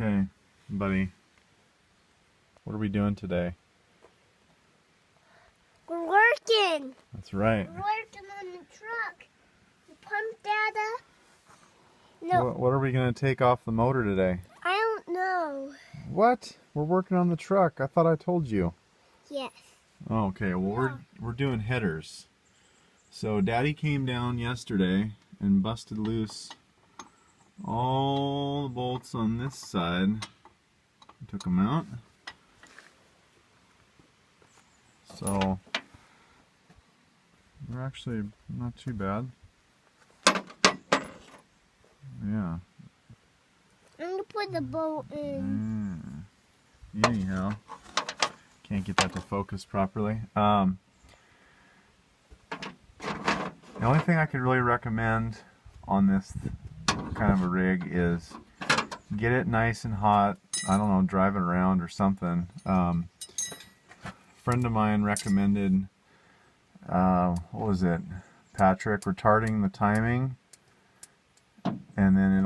Okay, buddy. What are we doing today? We're working. That's right. We're working on the truck. The pump data. No. What are we going to take off the motor today? I don't know. What? We're working on the truck. I thought I told you. Yes. Oh, okay, well we're doing headers. So Daddy came down yesterday and busted loose all the bolts on this side. Took them out. So they're actually not too bad. Yeah. I'm going to put the bolt in. Anyhow, can't get that to focus properly. The only thing I could really recommend on this kind of a rig is get it nice and hot. I don't know, drive it around or something. A friend of mine recommended, what was it, Patrick, retarding the timing, and then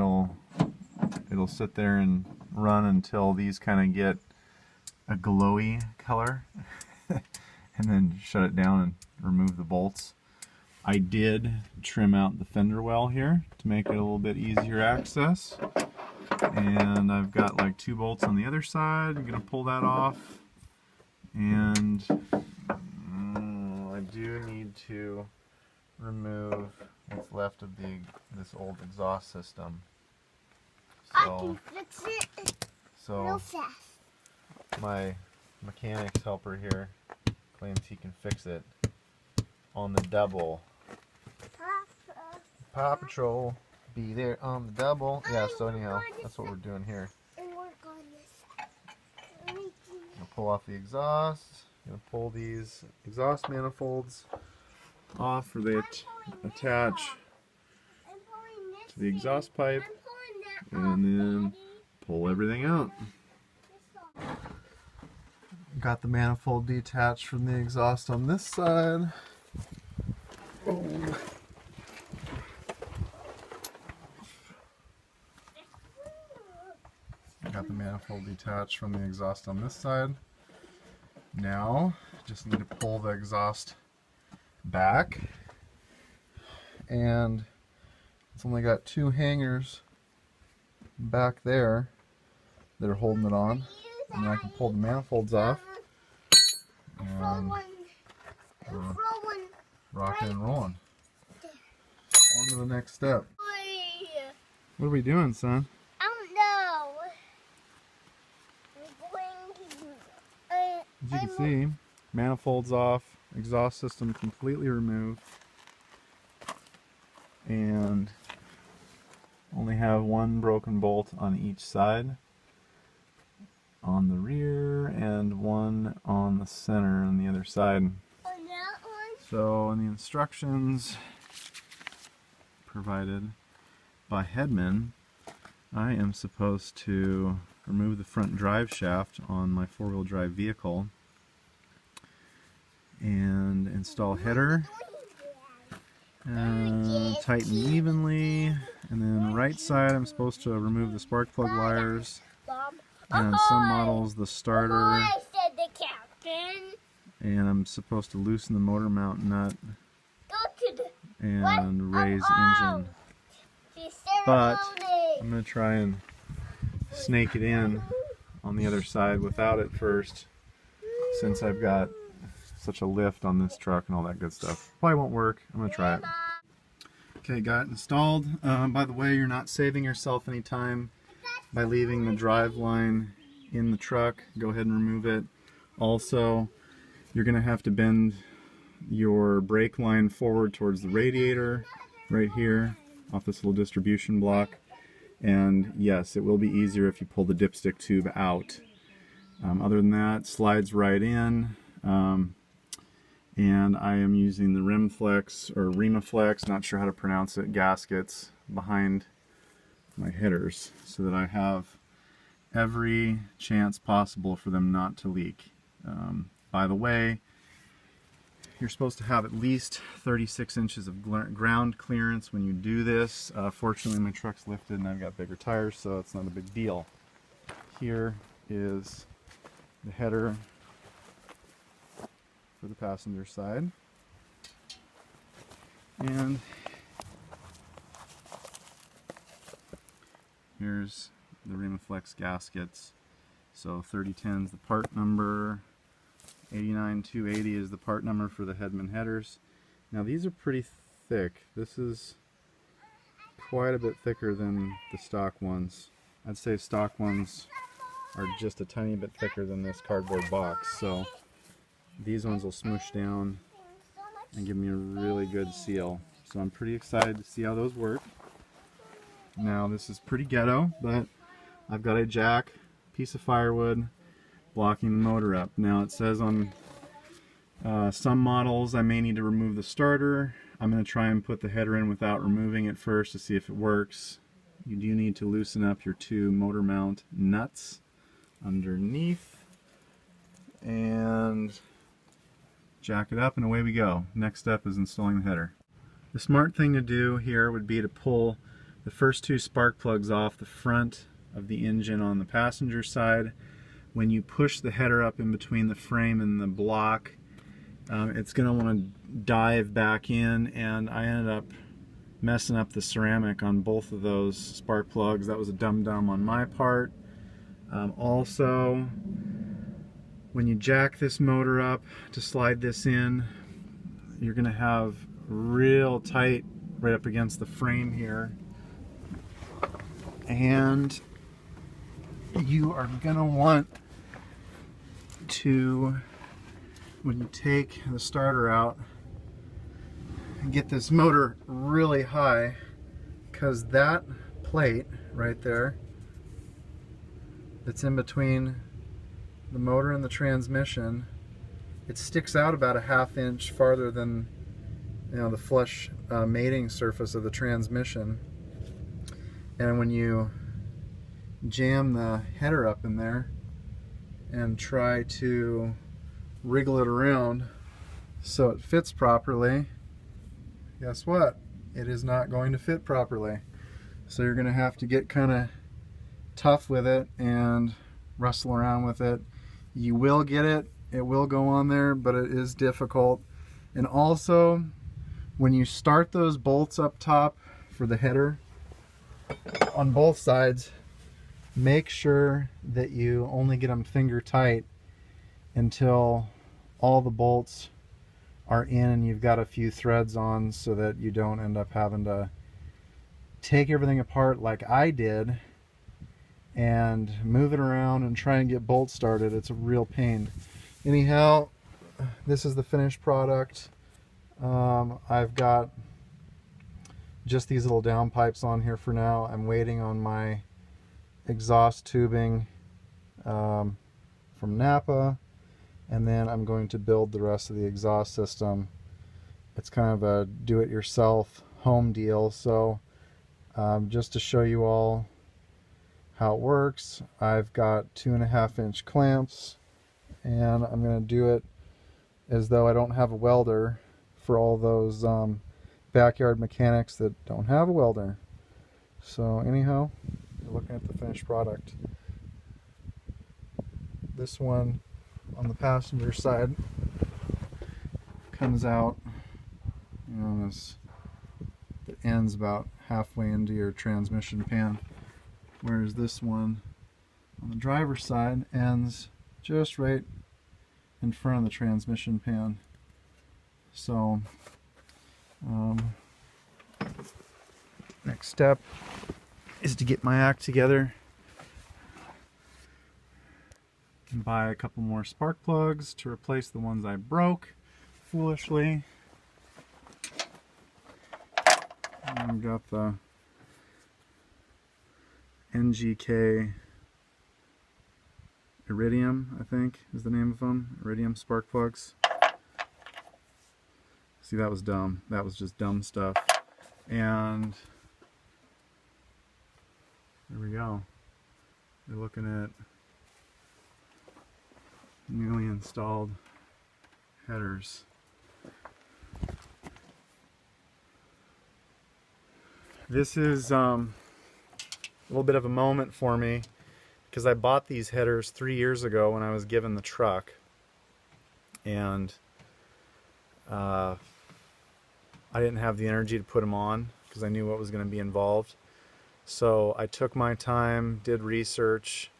it'll sit there and run until these kind of get a glowy color, and then shut it down and remove the bolts. I did trim out the fender well here to make it a little bit easier access, and I've got like 2 bolts on the other side. I'm gonna pull that off, and I do need to remove what's left of this old exhaust system. I can fix it real fast. My mechanics helper here claims he can fix it on the double. Paw Patrol, be there on the double. Yeah, so anyhow, that's what we're doing here. I'll pull off the exhaust. Gonna pull these exhaust manifolds off where they attach to the exhaust pipe, and then pull everything out. Got the manifold detached from the exhaust on this side. Got the manifold detached from the exhaust on this side. Now, just need to pull the exhaust back, and it's only got 2 hangers back there that are holding it on, and then I can pull the manifolds off and rocking and rolling. On to the next step. What are we doing, son? I don't know. As you can see, manifolds off, exhaust system completely removed, and only have 1 broken bolt on each side, on the rear, and 1 on the center on the other side. So in the instructions provided by Hedman, I am supposed to remove the front drive shaft on my 4-wheel drive vehicle and install header, tighten evenly, and then right side I'm supposed to remove the spark plug wires, and on some models the starter, and I'm supposed to loosen the motor mount nut and raise engine. But I'm going to try and snake it in on the other side without it first, since I've got such a lift on this truck and all that good stuff. Probably won't work. I'm going to try it. Okay, got it installed. By the way, you're not saving yourself any time by leaving the drive line in the truck. Go ahead and remove it. Also, you're going to have to bend your brake line forward towards the radiator right here off this little distribution block. And yes, it will be easier if you pull the dipstick tube out. Other than that, slides right in. And I am using the Remflex or Remaflex, not sure how to pronounce it, gaskets behind my headers so that I have every chance possible for them not to leak. By the way, you're supposed to have at least 36 inches of ground clearance when you do this. Fortunately, my truck's lifted and I've got bigger tires, so it's not a big deal. here is the header for the passenger side. And here's the Remoflex gaskets. So 3010 is the part number, 89280 is the part number for the Hedman headers. Now these are pretty thick. This is quite a bit thicker than the stock ones. I'd say stock ones are just a tiny bit thicker than this cardboard box. So these ones will smoosh down and give me a really good seal. So I'm pretty excited to see how those work. Now this is pretty ghetto, but I've got a jack, piece of firewood, blocking the motor up. Now it says on some models I may need to remove the starter. I'm going to try and put the header in without removing it first to see if it works. You do need to loosen up your two motor mount nuts underneath and jack it up, and away we go. Next step is installing the header. The smart thing to do here would be to pull the first two spark plugs off the front of the engine on the passenger side. When you push the header up in between the frame and the block, it's going to want to dive back in, and I ended up messing up the ceramic on both of those spark plugs. That was a dum-dum on my part. Also, when you jack this motor up to slide this in, you're going to have real tight right up against the frame here, and you are going to want to, when you take the starter out, get this motor really high, because that plate right there that's in between the motor and the transmission, it sticks out about a ½ inch farther than, you know, the flush mating surface of the transmission. And when you jam the header up in there and try to wriggle it around so it fits properly, guess what? It is not going to fit properly. So you're going to have to get kind of tough with it and wrestle around with it. You will get it. It will go on there, but it is difficult. And also, when you start those bolts up top for the header on both sides, make sure that you only get them finger tight until all the bolts are in and you've got a few threads on, so that you don't end up having to take everything apart like I did and move it around and try and get bolts started. It's a real pain. Anyhow, this is the finished product. I've got just these little downpipes on here for now. I'm waiting on my exhaust tubing from Napa, and then I'm going to build the rest of the exhaust system. It's kind of a do-it-yourself home deal, so just to show you all how it works, I've got 2.5 inch clamps, and I'm going to do it as though I don't have a welder for all those backyard mechanics that don't have a welder. So anyhow, you're looking at the finished product. This one on the passenger side comes out, you know, it ends about halfway into your transmission pan, whereas this one on the driver's side ends just right in front of the transmission pan. So next step is to get my act together and buy a couple more spark plugs to replace the ones I broke foolishly. And I've got the NGK Iridium, I think is the name of them. Iridium spark plugs. See, that was dumb. That was just dumb stuff. And there we go. You're looking at newly installed headers. This is a little bit of a moment for me, because I bought these headers 3 years ago when I was given the truck, and I didn't have the energy to put them on because I knew what was going to be involved. So I took my time, did research,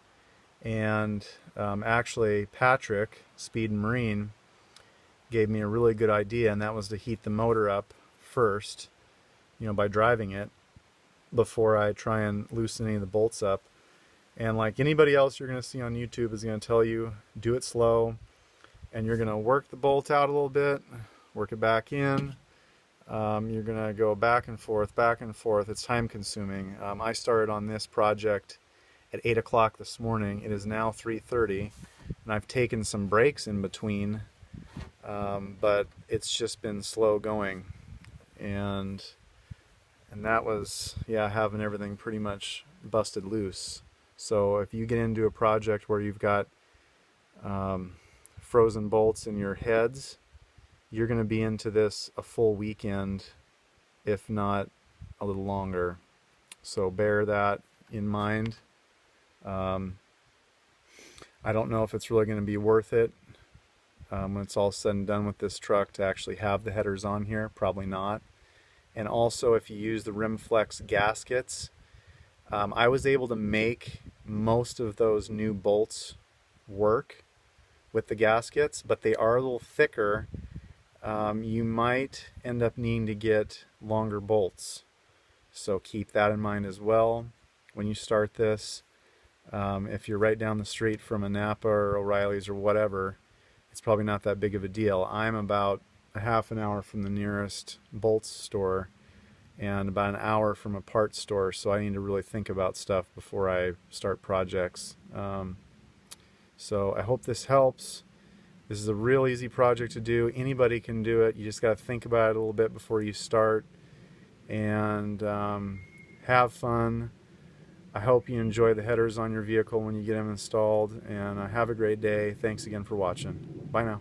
and actually Patrick, Speed and Marine, gave me a really good idea, and that was to heat the motor up first, by driving it before I try and loosen any of the bolts up. And like anybody else you're going to see on YouTube is going to tell you, do it slow, and you're going to work the bolt out a little bit, work it back in. You're going to go back and forth, back and forth. It's time consuming. I started on this project at 8 o'clock this morning. It is now 3:30, and I've taken some breaks in between, but it's just been slow going. And that was, having everything pretty much busted loose. So if you get into a project where you've got frozen bolts in your heads, you're going to be into this a full weekend, if not a little longer. So bear that in mind. I don't know if it's really going to be worth it when it's all said and done with this truck to actually have the headers on here. Probably not. And also, if you use the Rimflex gaskets, I was able to make most of those new bolts work with the gaskets, but they are a little thicker. You might end up needing to get longer bolts. So keep that in mind as well when you start this. If you're right down the street from a Napa or O'Reilly's or whatever, it's probably not that big of a deal. I'm about a half an hour from the nearest bolts store and about an hour from a parts store, so I need to really think about stuff before I start projects. So I hope this helps. This is a real easy project to do. Anybody can do it. You just got to think about it a little bit before you start, and have fun. I hope you enjoy the headers on your vehicle when you get them installed, and have a great day. Thanks again for watching. Bye now.